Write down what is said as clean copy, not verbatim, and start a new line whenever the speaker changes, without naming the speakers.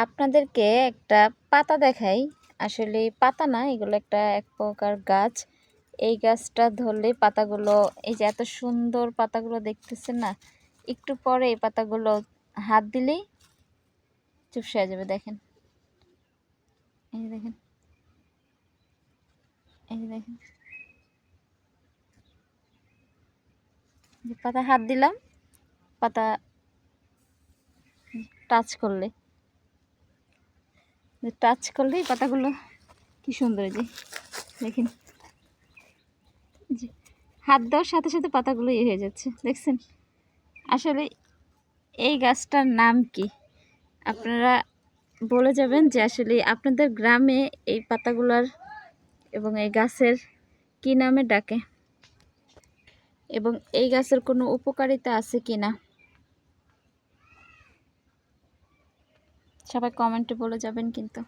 আপনাদেরকে একটা পাতা দেখাই। আসলে পাতা না, এগুলো এক প্রকার গাছ। এই গাছটা ধরলে পাতাগুলো, এই যে এত সুন্দর পাতাগুলো দেখতেছেন না, একটু পরে এই পাতাগুলো হাত দিলেই চুপসে হয়ে যাবে। দেখেন, এই যে দেখেন, এই যে দেখেন, যে পাতা হাত দিলাম, পাতা টাচ করলেই পাতাগুলো কি সুন্দর। যে দেখেন, যে হাত দেওয়ার সাথে সাথে পাতাগুলো ইয়ে হয়ে যাচ্ছে, দেখছেন? আসলে এই গাছটার নাম কি আপনারা বলে যাবেন, যে আসলে আপনাদের গ্রামে এই পাতাগুলার এবং এই গাছের কি নামে ডাকে, এবং এই গাছের কোনো উপকারিতা আছে কি না, সবাই কমেন্টে বলে যাবেন কিন্তু।